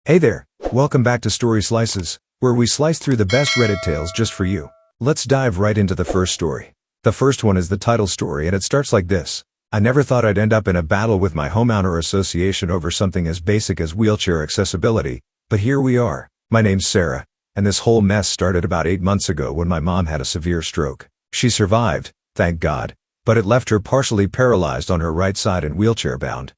Hey there, welcome back to Story Slices, where we slice through the best Reddit tales just for you. Let's dive right into the first story. The first one is the Tittle story, and it starts like this. I never thought I'd end up in a battle with my homeowner association over something as basic as wheelchair accessibility, but here we are. My name's Sarah, and this whole mess started about 8 months ago when my mom had a severe stroke. She survived, thank God, but it left her partially paralyzed on her right side and wheelchair-bound.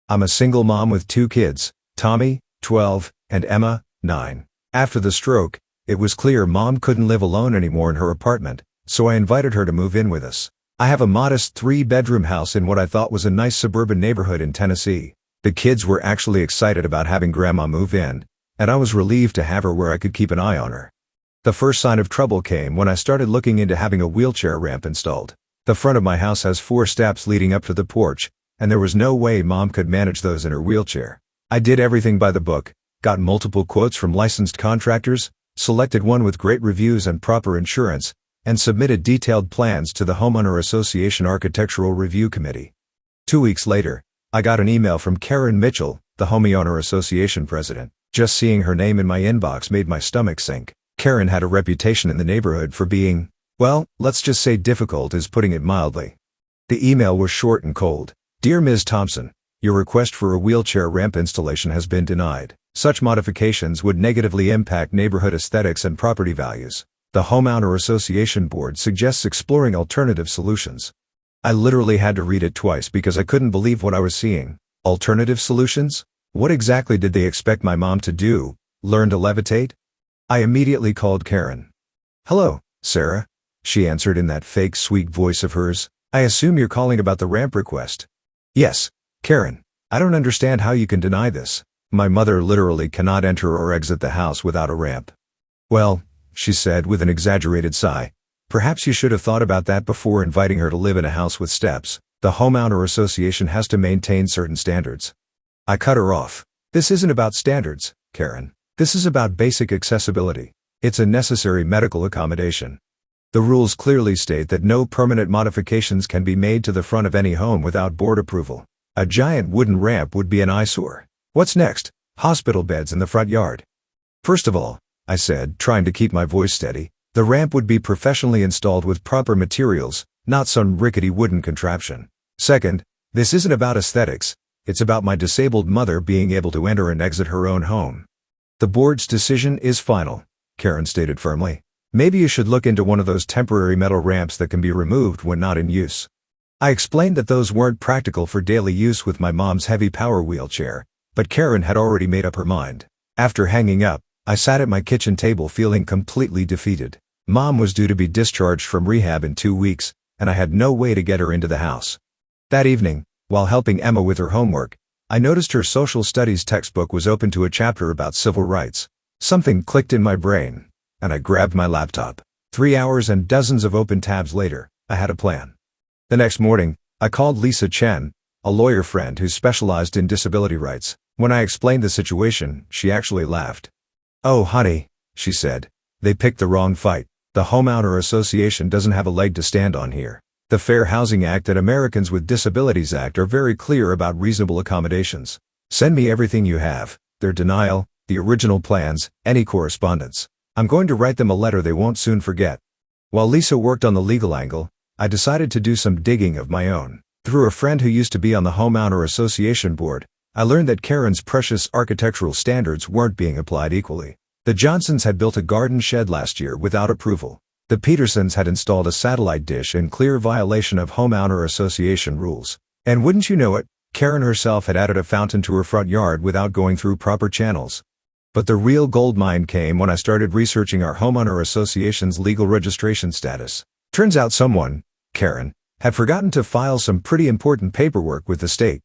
I'm a single mom with 2 kids, Tommy, 12, and Emma, 9. After the stroke, it was clear Mom couldn't live alone anymore in her apartment, so I invited her to move in with us. I have a modest 3-bedroom house in what I thought was a nice suburban neighborhood in Tennessee. The kids were actually excited about having Grandma move in, and I was relieved to have her where I could keep an eye on her. The first sign of trouble came when I started looking into having a wheelchair ramp installed. The front of my house has 4 steps leading up to the porch, and there was no way Mom could manage those in her wheelchair. I did everything by the book, got multiple quotes from licensed contractors, selected one with great reviews and proper insurance, and submitted detailed plans to the Homeowner Association Architectural Review Committee. 2 weeks later, I got an email from Karen Mitchell, the Homeowner Association president. Just seeing her name in my inbox made my stomach sink. Karen had a reputation in the neighborhood for being, well, let's just say difficult is putting it mildly. The email was short and cold. Dear Ms. Thompson, your request for a wheelchair ramp installation has been denied. Such modifications would negatively impact neighborhood aesthetics and property values. The Homeowner Association Board suggests exploring alternative solutions. I literally had to read it twice because I couldn't believe what I was seeing. Alternative solutions? What exactly did they expect my mom to do? Learn to levitate? I immediately called Karen. Hello, Sarah, she answered in that fake sweet voice of hers. I assume you're calling about the ramp request. Yes, Karen, I don't understand how you can deny this. My mother literally cannot enter or exit the house without a ramp. Well, she said with an exaggerated sigh, perhaps you should have thought about that before inviting her to live in a house with steps. The Homeowner Association has to maintain certain standards. I cut her off. This isn't about standards, Karen. This is about basic accessibility. It's a necessary medical accommodation. The rules clearly state that no permanent modifications can be made to the front of any home without board approval. A giant wooden ramp would be an eyesore. What's next? Hospital beds in the front yard. First of all, I said, trying to keep my voice steady, the ramp would be professionally installed with proper materials, not some rickety wooden contraption. Second, this isn't about aesthetics, it's about my disabled mother being able to enter and exit her own home. The board's decision is final, Karen stated firmly. Maybe you should look into one of those temporary metal ramps that can be removed when not in use. I explained that those weren't practical for daily use with my mom's heavy power wheelchair, but Karen had already made up her mind. After hanging up, I sat at my kitchen table feeling completely defeated. Mom was due to be discharged from rehab in 2 weeks, and I had no way to get her into the house. That evening, while helping Emma with her homework, I noticed her social studies textbook was open to a chapter about civil rights. Something clicked in my brain, and I grabbed my laptop. 3 hours and dozens of open tabs later, I had a plan. The next morning, I called Lisa Chen, a lawyer friend who specialized in disability rights. When I explained the situation, she actually laughed. Oh honey, she said, they picked the wrong fight. The Homeowner Association doesn't have a leg to stand on here. The Fair Housing Act and Americans with Disabilities Act are very clear about reasonable accommodations. Send me everything you have, their denial, the original plans, any correspondence. I'm going to write them a letter they won't soon forget. While Lisa worked on the legal angle, I decided to do some digging of my own. Through a friend who used to be on the Homeowner Association board, I learned that Karen's precious architectural standards weren't being applied equally. The Johnsons had built a garden shed last year without approval. The Petersons had installed a satellite dish in clear violation of Homeowner Association rules. And wouldn't you know it, Karen herself had added a fountain to her front yard without going through proper channels. But the real goldmine came when I started researching our Homeowner Association's legal registration status. Turns out someone, Karen, had forgotten to file some pretty important paperwork with the state.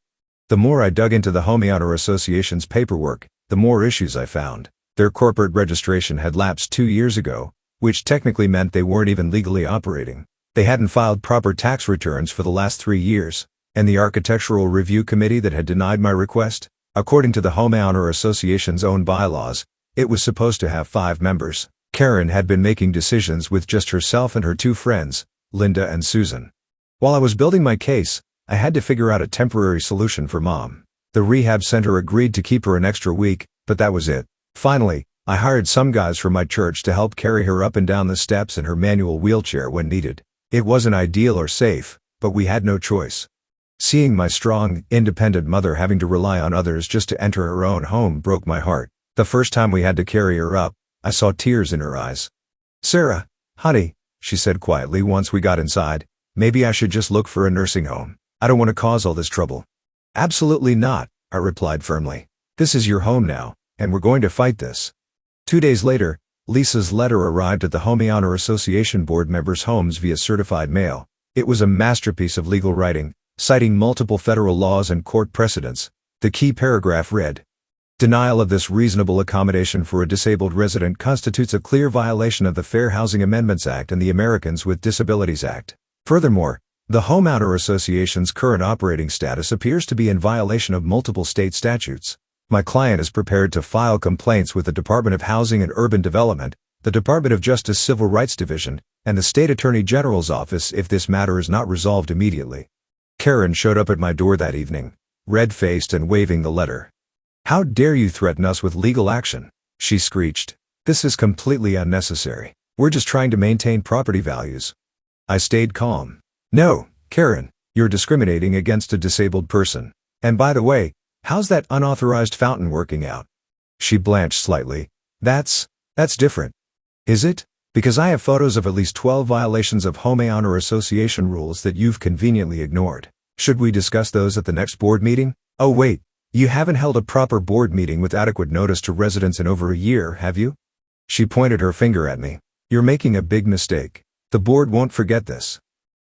The more I dug into the Homeowner Association's paperwork, the more issues I found. Their corporate registration had lapsed 2 years ago, which technically meant they weren't even legally operating. They hadn't filed proper tax returns for the last 3 years, and the Architectural Review Committee that had denied my request, according to the Homeowner Association's own bylaws, it was supposed to have 5 members. Karen had been making decisions with just herself and her 2 friends, Linda and Susan. While I was building my case, I had to figure out a temporary solution for Mom. The rehab center agreed to keep her an extra week, But that was it. Finally, I hired some guys from my church to help carry her up and down the steps in her manual wheelchair when needed. It wasn't ideal or safe, but we had no choice. Seeing my strong, independent mother having to rely on others just to enter her own home broke my heart. The first time we had to carry her up, I saw tears in her eyes. "Sarah, honey," she said quietly once we got inside, "maybe I should just look for a nursing home. I don't want to cause all this trouble." "Absolutely not," I replied firmly. "This is your home now, and we're going to fight this." 2 days later, Lisa's letter arrived at the Homeowner Association board members' homes via certified mail. It was a masterpiece of legal writing, citing multiple federal laws and court precedents. The key paragraph read, "Denial of this reasonable accommodation for a disabled resident constitutes a clear violation of the Fair Housing Amendments Act and the Americans with Disabilities Act. Furthermore, the Homeowner Association's current operating status appears to be in violation of multiple state statutes. My client is prepared to file complaints with the Department of Housing and Urban Development, the Department of Justice Civil Rights Division, and the State Attorney General's office if this matter is not resolved immediately." Karen showed up at my door that evening, red-faced and waving the letter. "How dare you threaten us with legal action?" she screeched. "This is completely unnecessary. We're just trying to maintain property values." I stayed calm. "No, Karen, you're discriminating against a disabled person. And by the way, how's that unauthorized fountain working out?" She blanched slightly. That's different." "Is it? Because I have photos of at least 12 violations of Homeowner Association rules that you've conveniently ignored. Should we discuss those at the next board meeting?" "Oh wait, you haven't held a proper board meeting with adequate notice to residents in over a year, have you?" She pointed her finger at me. "You're making a big mistake. The board won't forget this."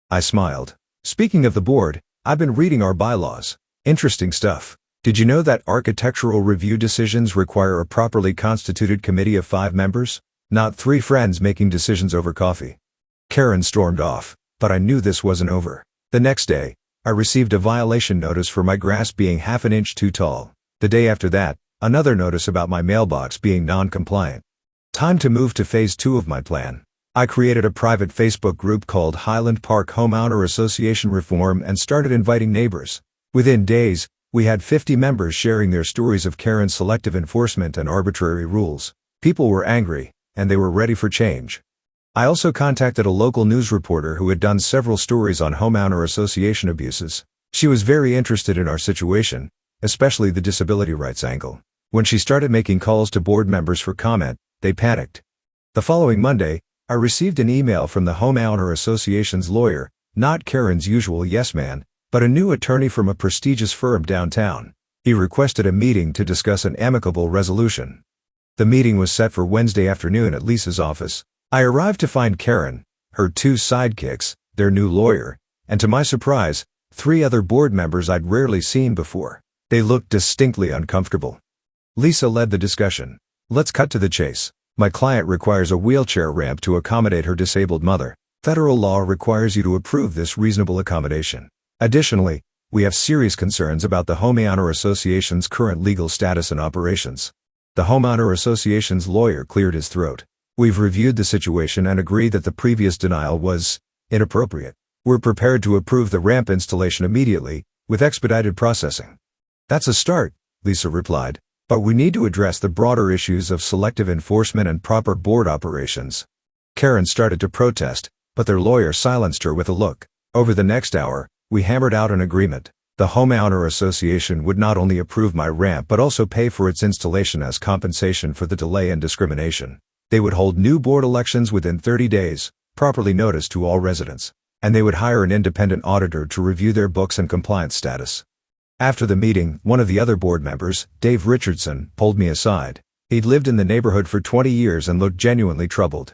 I smiled. "Speaking of the board, I've been reading our bylaws. Interesting stuff. Did you know that architectural review decisions require a properly constituted committee of 5 members? Not 3 friends making decisions over coffee." Karen stormed off, but I knew this wasn't over. The next day, I received a violation notice for my grass being half an inch too tall. The day after that, another notice about my mailbox being non-compliant. Time to move to phase 2 of my plan. I created a private Facebook group called Highland Park Homeowner Association Reform and started inviting neighbors. Within days, we had 50 members sharing their stories of Karen's selective enforcement and arbitrary rules. People were angry, and they were ready for change. I also contacted a local news reporter who had done several stories on homeowner association abuses. She was very interested in our situation, especially the disability rights angle. When she started making calls to board members for comment, they panicked. The following Monday, I received an email from the Homeowner Association's lawyer, not Karen's usual yes man, but a new attorney from a prestigious firm downtown. He requested a meeting to discuss an amicable resolution. The meeting was set for Wednesday afternoon at Lisa's office. I arrived to find Karen, her 2 sidekicks, their new lawyer, and to my surprise, 3 other board members I'd rarely seen before. They looked distinctly uncomfortable. Lisa led the discussion. "Let's cut to the chase. My client requires a wheelchair ramp to accommodate her disabled mother. Federal law requires you to approve this reasonable accommodation. Additionally, we have serious concerns about the Homeowner Association's current legal status and operations." The Homeowner Association's lawyer cleared his throat. "We've reviewed the situation and agree that the previous denial was inappropriate. We're prepared to approve the ramp installation immediately, with expedited processing." "That's a start," Lisa replied, "but we need to address the broader issues of selective enforcement and proper board operations." Karen started to protest, but their lawyer silenced her with a look. Over the next hour, we hammered out an agreement. The Homeowner Association would not only approve my ramp but also pay for its installation as compensation for the delay and discrimination. They would hold new board elections within 30 days, properly noticed to all residents, and they would hire an independent auditor to review their books and compliance status. After the meeting, one of the other board members, Dave Richardson, pulled me aside. He'd lived in the neighborhood for 20 years and looked genuinely troubled.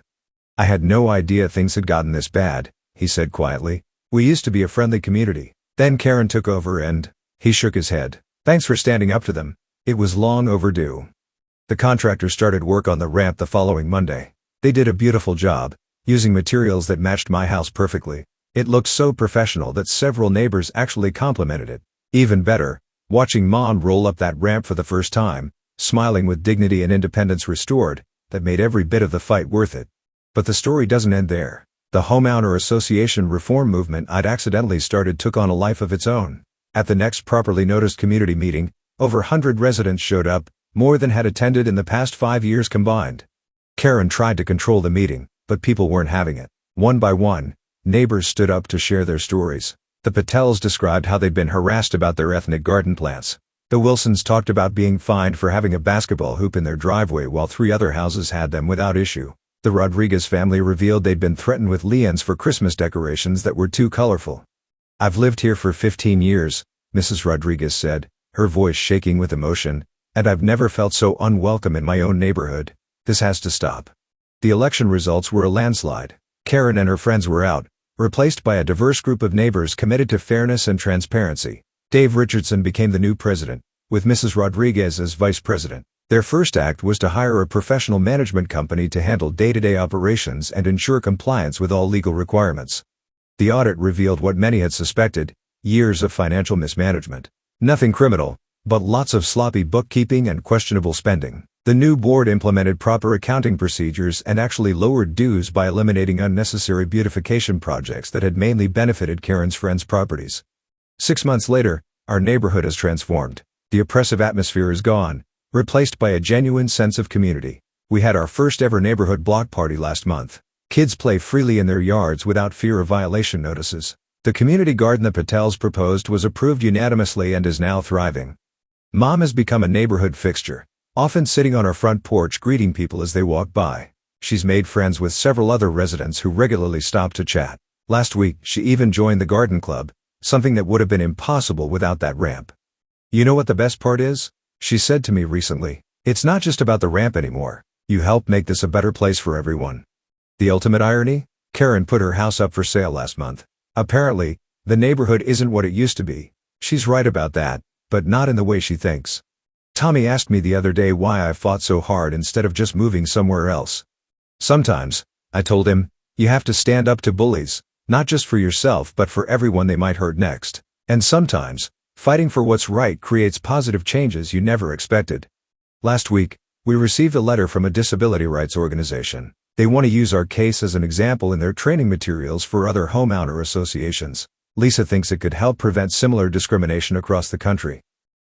"I had no idea things had gotten this bad," he said quietly. "We used to be a friendly community. Then Karen took over and..." He shook his head. "Thanks for standing up to them. It was long overdue." The contractors started work on the ramp the following Monday. They did a beautiful job, using materials that matched my house perfectly. It looked so professional that several neighbors actually complimented it. Even better, watching Mom roll up that ramp for the first time, smiling with dignity and independence restored, that made every bit of the fight worth it. But the story doesn't end there. The Homeowner Association reform movement I'd accidentally started took on a life of its own. At the next properly noticed community meeting, over 100 residents showed up, more than had attended in the past 5 years combined. Karen tried to control the meeting, but people weren't having it. One by one, neighbors stood up to share their stories. The Patels described how they'd been harassed about their ethnic garden plants. The Wilsons talked about being fined for having a basketball hoop in their driveway while 3 other houses had them without issue. The Rodriguez family revealed they'd been threatened with liens for Christmas decorations that were too colorful. "I've lived here for 15 years, Mrs. Rodriguez said, her voice shaking with emotion, "and I've never felt so unwelcome in my own neighborhood. This has to stop." The election results were a landslide. Karen and her friends were out, replaced by a diverse group of neighbors committed to fairness and transparency. Dave Richardson became the new president, with Mrs. Rodriguez as vice president. Their first act was to hire a professional management company to handle day-to-day operations and ensure compliance with all legal requirements. The audit revealed what many had suspected: years of financial mismanagement. Nothing criminal, but lots of sloppy bookkeeping and questionable spending. The new board implemented proper accounting procedures and actually lowered dues by eliminating unnecessary beautification projects that had mainly benefited Karen's friends' properties. 6 months later, our neighborhood has transformed. The oppressive atmosphere is gone, replaced by a genuine sense of community. We had our first ever neighborhood block party last month. Kids play freely in their yards without fear of violation notices. The community garden the Patels proposed was approved unanimously and is now thriving. Mom has become a neighborhood fixture, often sitting on our front porch greeting people as they walk by. She's made friends with several other residents who regularly stop to chat. Last week, she even joined the garden club, something that would have been impossible without that ramp. "You know what the best part is?" she said to me recently. "It's not just about the ramp anymore. You help make this a better place for everyone." The ultimate irony? Karen put her house up for sale last month. Apparently, the neighborhood isn't what it used to be. She's right about that, but not in the way she thinks. Tommy asked me the other day why I fought so hard instead of just moving somewhere else. "Sometimes," I told him, "you have to stand up to bullies, not just for yourself but for everyone they might hurt next. And sometimes, fighting for what's right creates positive changes you never expected." Last week, we received a letter from a disability rights organization. They want to use our case as an example in their training materials for other homeowner associations. Lisa thinks it could help prevent similar discrimination across the country.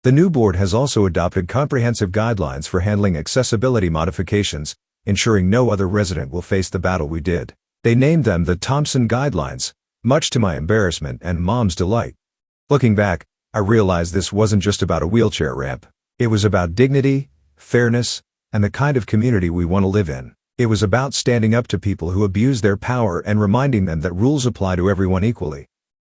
The new board has also adopted comprehensive guidelines for handling accessibility modifications, ensuring no other resident will face the battle we did. They named them the Thompson Guidelines, much to my embarrassment and Mom's delight. Looking back, I realized this wasn't just about a wheelchair ramp. It was about dignity, fairness, and the kind of community we want to live in. It was about standing up to people who abuse their power and reminding them that rules apply to everyone equally.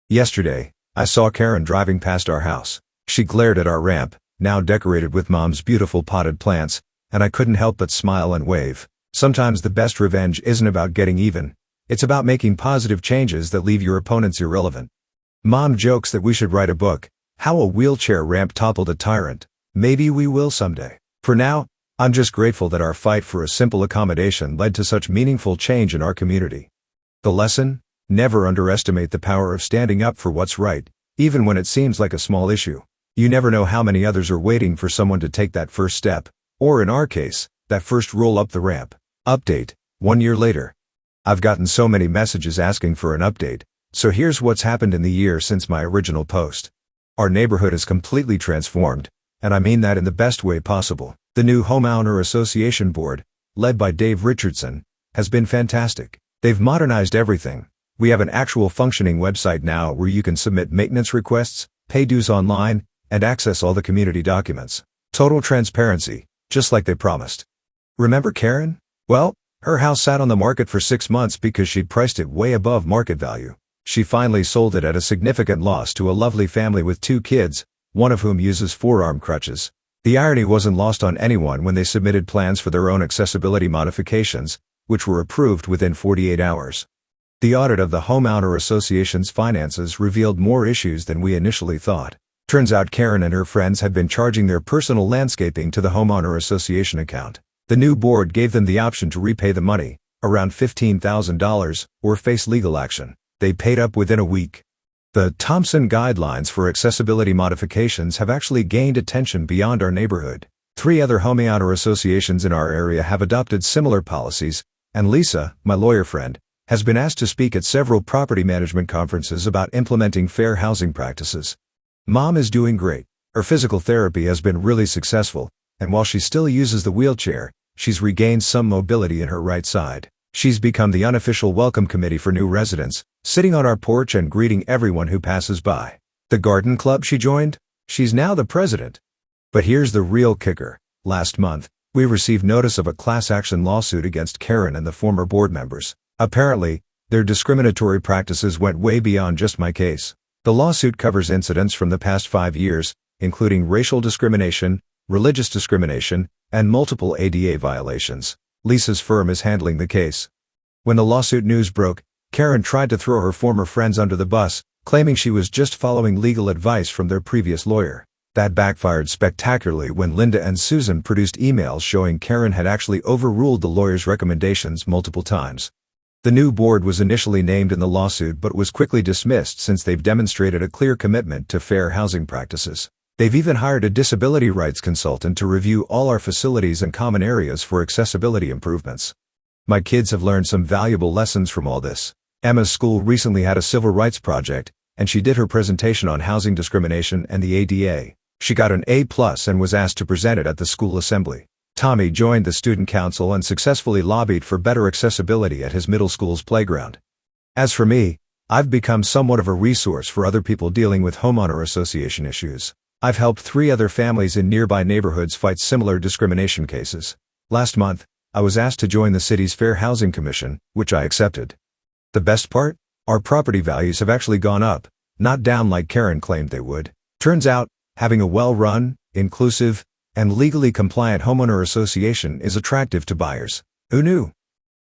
Yesterday, I saw Karen driving past our house. She glared at our ramp, now decorated with Mom's beautiful potted plants, and I couldn't help but smile and wave. Sometimes the best revenge isn't about getting even. It's about making positive changes that leave your opponents irrelevant. Mom jokes that we should write a book, How a Wheelchair Ramp Toppled a Tyrant. Maybe we will someday. For now, I'm just grateful that our fight for a simple accommodation led to such meaningful change in our community. The lesson? Never underestimate the power of standing up for what's right, even when it seems like a small issue. You never know how many others are waiting for someone to take that first step, or in our case, that first roll up the ramp. Update: 1 year later. I've gotten so many messages asking for an update, so here's what's happened in the year since my original post. Our neighborhood is completely transformed, and I mean that in the best way possible. The new Homeowner Association Board, led by Dave Richardson, has been fantastic. They've modernized everything. We have an actual functioning website now where you can submit maintenance requests, pay dues online, and access all the community documents. Total transparency, just like they promised. Remember Karen? Well, her house sat on the market for 6 months because she'd priced it way above market value. She finally sold it at a significant loss to a lovely family with 2 kids, one of whom uses forearm crutches. The irony wasn't lost on anyone when they submitted plans for their own accessibility modifications, which were approved within 48 hours. The audit of the Homeowner Association's finances revealed more issues than we initially thought. Turns out Karen and her friends had been charging their personal landscaping to the Homeowner Association account. The new board gave them the option to repay the money, around $15,000, or face legal action. They paid up within a week. The Thompson Guidelines for Accessibility Modifications have actually gained attention beyond our neighborhood. 3 other homeowner associations in our area have adopted similar policies, and Lisa, my lawyer friend, has been asked to speak at several property management conferences about implementing fair housing practices. Mom is doing great. Her physical therapy has been really successful, and while she still uses the wheelchair, she's regained some mobility in her right side. She's become the unofficial welcome committee for new residents, sitting on our porch and greeting everyone who passes by. The garden club she joined? She's now the president. But here's the real kicker. Last month, we received notice of a class action lawsuit against Karen and the former board members. Apparently, their discriminatory practices went way beyond just my case. The lawsuit covers incidents from the past 5 years, including racial discrimination, religious discrimination, and multiple ADA violations. Lisa's firm is handling the case. When the lawsuit news broke, Karen tried to throw her former friends under the bus, claiming she was just following legal advice from their previous lawyer. That backfired spectacularly when Linda and Susan produced emails showing Karen had actually overruled the lawyer's recommendations multiple times. The new board was initially named in the lawsuit but was quickly dismissed since they've demonstrated a clear commitment to fair housing practices. They've even hired a disability rights consultant to review all our facilities and common areas for accessibility improvements. My kids have learned some valuable lessons from all this. Emma's school recently had a civil rights project, and she did her presentation on housing discrimination and the ADA. She got an A+ and was asked to present it at the school assembly. Tommy joined the student council and successfully lobbied for better accessibility at his middle school's playground. As for me, I've become somewhat of a resource for other people dealing with homeowner association issues. I've helped 3 other families in nearby neighborhoods fight similar discrimination cases. Last month, I was asked to join the city's Fair Housing Commission, which I accepted. The best part? Our property values have actually gone up, not down like Karen claimed they would. Turns out, having a well-run, inclusive, and legally compliant homeowner association is attractive to buyers. Who knew?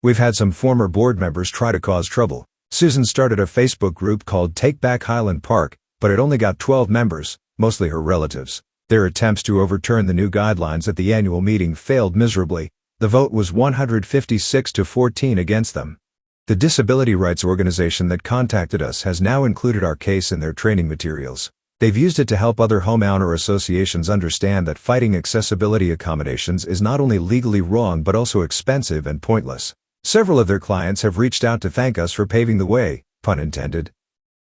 We've had some former board members try to cause trouble. Susan started a Facebook group called Take Back Highland Park, but it only got 12 members. Mostly her relatives. Their attempts to overturn the new guidelines at the annual meeting failed miserably. The vote was 156 to 14 against them. The disability rights organization that contacted us has now included our case in their training materials. They've used it to help other homeowner associations understand that fighting accessibility accommodations is not only legally wrong but also expensive and pointless. Several of their clients have reached out to thank us for paving the way, pun intended.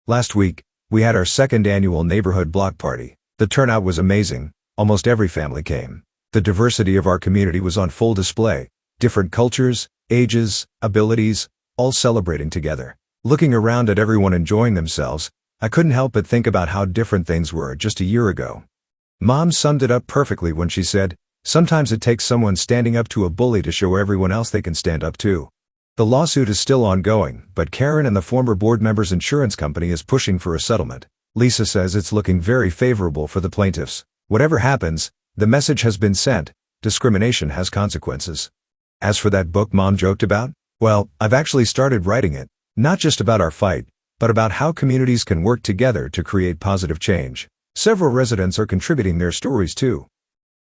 Last week, we had our second annual neighborhood block party. The turnout was amazing. Almost every family came. The diversity of our community was on full display. Different cultures, ages, abilities, all celebrating together. Looking around at everyone enjoying themselves, I couldn't help but think about how different things were just a year ago. Mom summed it up perfectly when she said, "Sometimes it takes someone standing up to a bully to show everyone else they can stand up to." The lawsuit is still ongoing, but Karen and the former board member's insurance company is pushing for a settlement. Lisa says it's looking very favorable for the plaintiffs. Whatever happens, the message has been sent. Discrimination has consequences. As for that book Mom joked about, well, I've actually started writing it. Not just about our fight, but about how communities can work together to create positive change. Several residents are contributing their stories too.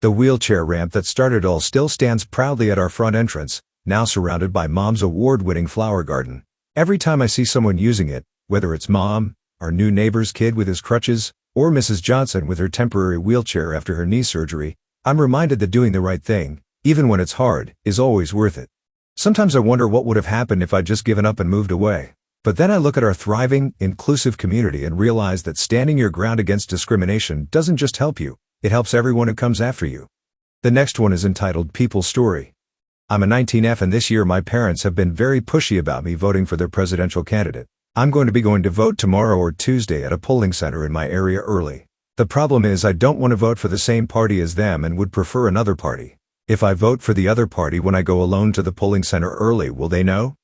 The wheelchair ramp that started all still stands proudly at our front entrance, now surrounded by Mom's award-winning flower garden. Every time I see someone using it, whether it's Mom, our new neighbor's kid with his crutches, or Mrs. Johnson with her temporary wheelchair after her knee surgery, I'm reminded that doing the right thing, even when it's hard, is always worth it. Sometimes I wonder what would have happened if I'd just given up and moved away. But then I look at our thriving, inclusive community and realize that standing your ground against discrimination doesn't just help you, it helps everyone who comes after you. The next one is entitled People's Story. I'm a 19F and this year my parents have been very pushy about me voting for their presidential candidate. I'm going to vote tomorrow or Tuesday at a polling center in my area early. The problem is I don't want to vote for the same party as them and would prefer another party. If I vote for the other party when I go alone to the polling center early, will they know?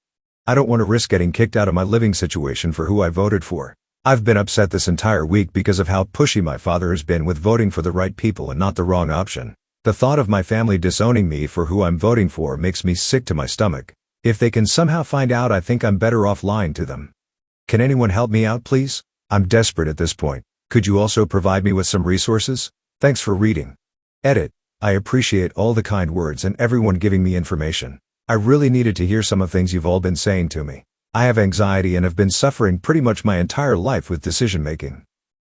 I don't want to risk getting kicked out of my living situation for who I voted for. I've been upset this entire week because of how pushy my father has been with voting for the right people and not the wrong option. The thought of my family disowning me for who I'm voting for makes me sick to my stomach. If they can somehow find out, I think I'm better off lying to them. Can anyone help me out, please? I'm desperate at this point. Could you also provide me with some resources? Thanks for reading. Edit. I appreciate all the kind words and everyone giving me information. I really needed to hear some of things you've all been saying to me. I have anxiety and have been suffering pretty much my entire life with decision making.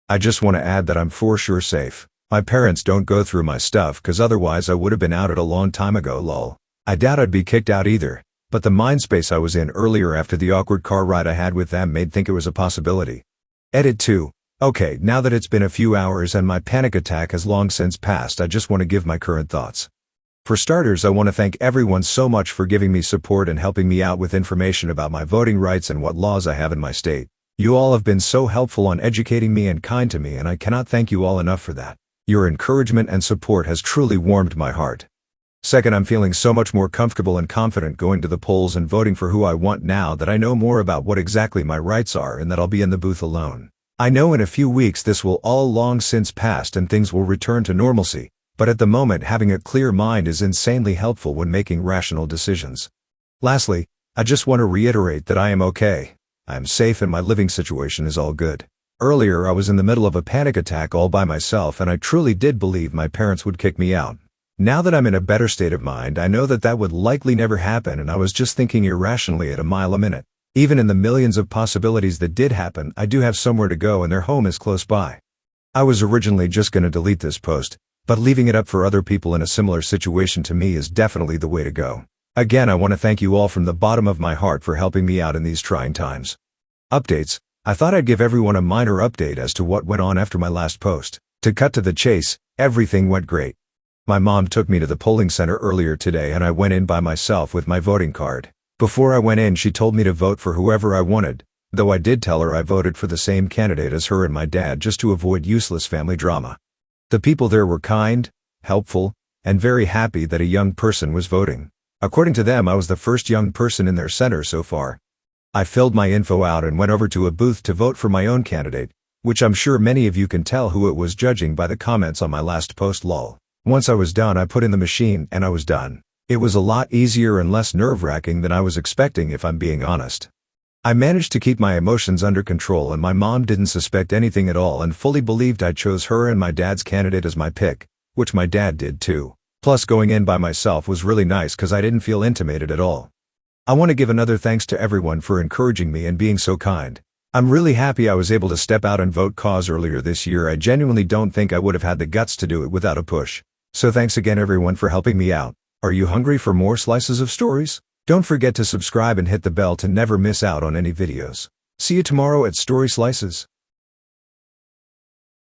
I just want to add that I'm for sure safe. My parents don't go through my stuff cause otherwise I would have been outed a long time ago, lol. I doubt I'd be kicked out either, but the mind space I was in earlier after the awkward car ride I had with them made think it was a possibility. Edit 2. Okay, now that it's been a few hours and my panic attack has long since passed, I just want to give my current thoughts. For starters, I want to thank everyone so much for giving me support and helping me out with information about my voting rights and what laws I have in my state. You all have been so helpful on educating me and kind to me, and I cannot thank you all enough for that. Your encouragement and support has truly warmed my heart. Second, I'm feeling so much more comfortable and confident going to the polls and voting for who I want now that I know more about what exactly my rights are and that I'll be in the booth alone. I know in a few weeks this will all long since passed and things will return to normalcy, but at the moment having a clear mind is insanely helpful when making rational decisions. Lastly, I just want to reiterate that I am okay. I am safe and my living situation is all good. Earlier I was in the middle of a panic attack all by myself and I truly did believe my parents would kick me out. Now that I'm in a better state of mind, I know that that would likely never happen and I was just thinking irrationally at a mile a minute. Even in the millions of possibilities that did happen, I do have somewhere to go and their home is close by. I was originally just gonna delete this post, but leaving it up for other people in a similar situation to me is definitely the way to go. Again, I want to thank you all from the bottom of my heart for helping me out in these trying times. Updates. I thought I'd give everyone a minor update as to what went on after my last post. To cut to the chase, everything went great. My mom took me to the polling center earlier today and I went in by myself with my voting card. Before I went in, she told me to vote for whoever I wanted, though I did tell her I voted for the same candidate as her and my dad just to avoid useless family drama. The people there were kind, helpful, and very happy that a young person was voting. According to them, I was the first young person in their center so far. I filled my info out and went over to a booth to vote for my own candidate, which I'm sure many of you can tell who it was judging by the comments on my last post lol. Once I was done, I put in the machine and I was done. It was a lot easier and less nerve-wracking than I was expecting, if I'm being honest. I managed to keep my emotions under control and my mom didn't suspect anything at all and fully believed I chose her and my dad's candidate as my pick, which my dad did too. Plus, going in by myself was really nice because I didn't feel intimidated at all. I want to give another thanks to everyone for encouraging me and being so kind. I'm really happy I was able to step out and vote cause earlier this year. I genuinely don't think I would have had the guts to do it without a push. So thanks again everyone for helping me out. Are you hungry for more slices of stories? Don't forget to subscribe and hit the bell to never miss out on any videos. See you tomorrow at Story Slices.